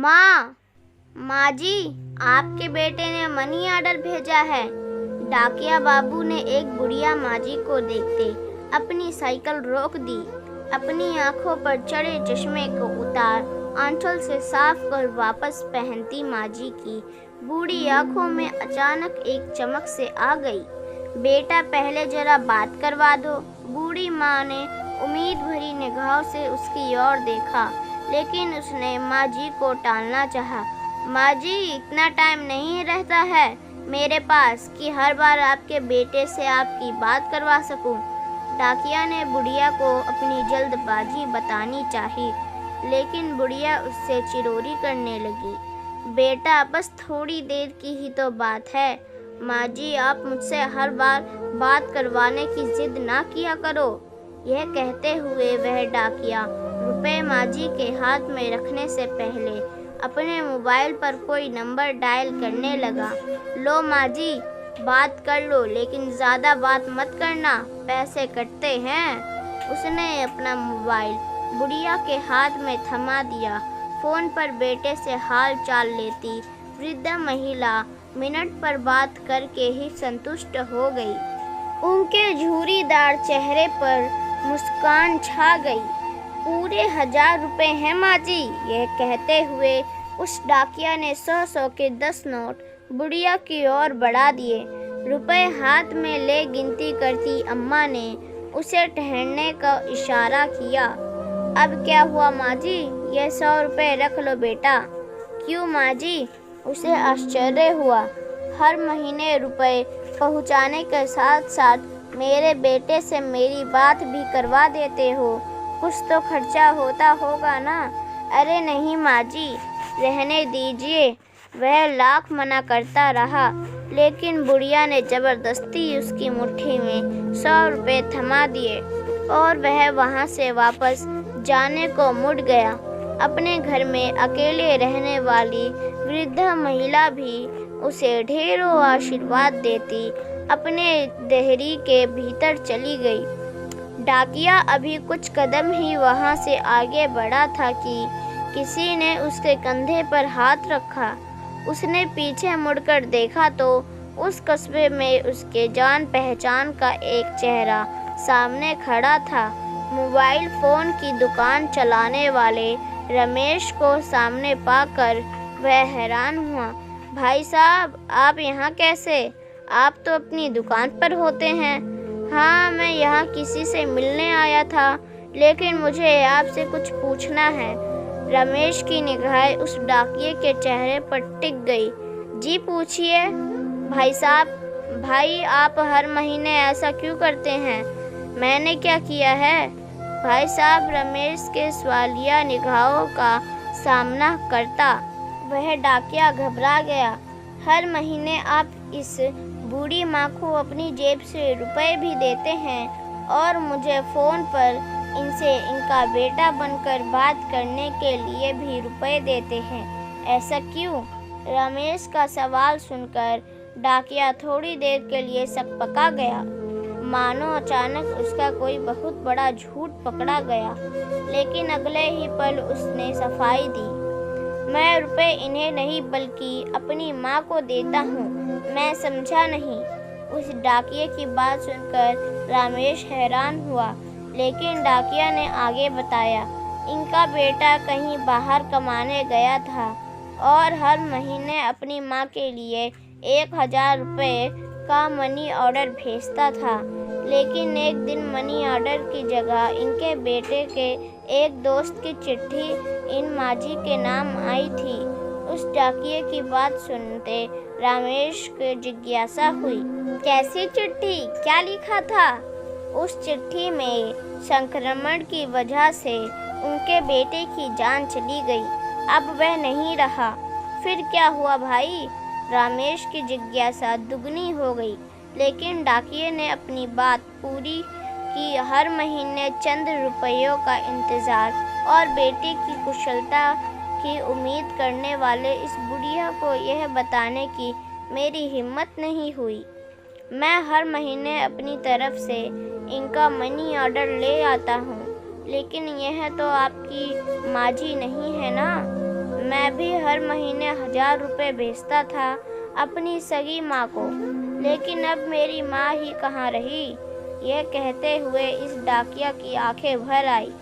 माँ, माँ जी, आपके बेटे ने मनी ऑर्डर भेजा है। डाकिया बाबू ने एक बुढ़िया माँ जी को देखते अपनी साइकिल रोक दी। अपनी आंखों पर चढ़े चश्मे को उतार आंचल से साफ कर वापस पहनती माँ जी की बूढ़ी आंखों में अचानक एक चमक से आ गई। बेटा, पहले जरा बात करवा दो। बूढ़ी माँ ने उम्मीद भरी निगाहों से उसकी ओर देखा, लेकिन उसने माँ जी को टालना चाहा। माँ जी, इतना टाइम नहीं रहता है मेरे पास कि हर बार आपके बेटे से आपकी बात करवा सकूं। डाकिया ने बुढ़िया को अपनी जल्दबाजी बतानी चाही, लेकिन बुढ़िया उससे चिरोरी करने लगी। बेटा, बस थोड़ी देर की ही तो बात है। माँ जी, आप मुझसे हर बार बात करवाने की जिद ना किया करो। यह कहते हुए वह डाकिया रुपए माँ जी के हाथ में रखने से पहले अपने मोबाइल पर कोई नंबर डायल करने लगा। लो माँ जी, बात कर लो, लेकिन ज़्यादा बात मत करना, पैसे कटते हैं। उसने अपना मोबाइल बुढ़िया के हाथ में थमा दिया। फ़ोन पर बेटे से हाल चाल लेती वृद्धा महिला मिनट पर बात करके ही संतुष्ट हो गई। उनके झुर्रीदार चेहरे पर मुस्कान छा गई। पूरे 1000 रुपए हैं माँ जी। यह कहते हुए उस डाकिया ने 100 के 10 नोट बुढ़िया की ओर बढ़ा दिए। रुपए हाथ में ले गिनती करती अम्मा ने उसे ठहरने का इशारा किया। अब क्या हुआ माँ जी? यह 100 रुपए रख लो बेटा। क्यों माँ जी? उसे आश्चर्य हुआ। हर महीने रुपए पहुँचाने के साथ साथ मेरे बेटे से मेरी बात भी करवा देते हो, कुछ तो खर्चा होता होगा ना? अरे नहीं माँ जी, रहने दीजिए। वह लाख मना करता रहा, लेकिन बुढ़िया ने जबरदस्ती उसकी मुट्ठी में 100 रुपए थमा दिए और वह वहाँ से वापस जाने को मुड़ गया। अपने घर में अकेले रहने वाली वृद्धा महिला भी उसे ढेरों आशीर्वाद देती अपने देहरी के भीतर चली गई। डाकिया अभी कुछ कदम ही वहाँ से आगे बढ़ा था कि किसी ने उसके कंधे पर हाथ रखा। उसने पीछे मुड़कर देखा तो उस कस्बे में उसके जान पहचान का एक चेहरा सामने खड़ा था। मोबाइल फ़ोन की दुकान चलाने वाले रमेश को सामने पाकर वह हैरान हुआ। भाई साहब, आप यहाँ कैसे? आप तो अपनी दुकान पर होते हैं। हाँ, मैं यहाँ किसी से मिलने आया था, लेकिन मुझे आपसे कुछ पूछना है। रमेश की निगाहें उस डाकिये के चेहरे पर टिक गई। जी पूछिए भाई साहब। भाई, आप हर महीने ऐसा क्यों करते हैं? मैंने क्या किया है? भाई साहब, रमेश के सवालिया निगाहों का सामना करता वह डाकिया घबरा गया। हर महीने आप इस बूढ़ी माँ को अपनी जेब से रुपए भी देते हैं और मुझे फ़ोन पर इनसे इनका बेटा बनकर बात करने के लिए भी रुपए देते हैं। ऐसा क्यों? रमेश का सवाल सुनकर डाकिया थोड़ी देर के लिए सकपका गया, मानो अचानक उसका कोई बहुत बड़ा झूठ पकड़ा गया। लेकिन अगले ही पल उसने सफाई दी। मैं रुपए इन्हें नहीं बल्कि अपनी माँ को देता हूँ। मैं समझा नहीं। उस डाकिये की बात सुनकर रमेश हैरान हुआ, लेकिन डाकिया ने आगे बताया, इनका बेटा कहीं बाहर कमाने गया था और हर महीने अपनी माँ के लिए 1000 रुपये का मनी ऑर्डर भेजता था। लेकिन एक दिन मनी ऑर्डर की जगह इनके बेटे के एक दोस्त की चिट्ठी इन माँ जी के नाम आई थी। उस डाकिये की बात सुनते रमेश को जिज्ञासा हुई। कैसी चिट्ठी? क्या लिखा था? उस चिट्ठी में संक्रमण की वजह से उनके बेटे की जान चली गई। अब वह नहीं रहा। फिर क्या हुआ भाई? रमेश की जिज्ञासा दुगनी हो गई, लेकिन डाकिये ने अपनी बात पूरी की। हर महीने चंद रुपयों का इंतज़ार और बेटे की कुशलता की उम्मीद करने वाले इस बुढ़िया को यह बताने की मेरी हिम्मत नहीं हुई। मैं हर महीने अपनी तरफ से इनका मनी ऑर्डर ले आता हूँ, लेकिन यह तो आपकी माँ जी नहीं है ना? मैं भी हर महीने 1000 रुपये भेजता था अपनी सगी माँ को, लेकिन अब मेरी माँ ही कहाँ रही। यह कहते हुए इस डाकिया की आंखें भर आई।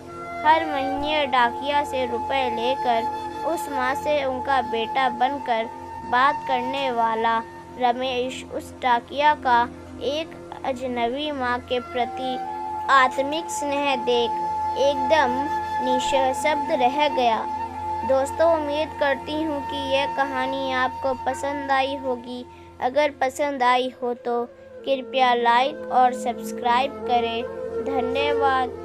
हर महीने डाकिया से रुपए लेकर उस माँ से उनका बेटा बनकर बात करने वाला रमेश उस डाकिया का एक अजनबी माँ के प्रति आत्मिक स्नेह देख एकदम निशब्द रह गया। दोस्तों, उम्मीद करती हूँ कि यह कहानी आपको पसंद आई होगी। अगर पसंद आई हो तो कृपया लाइक और सब्सक्राइब करें। धन्यवाद।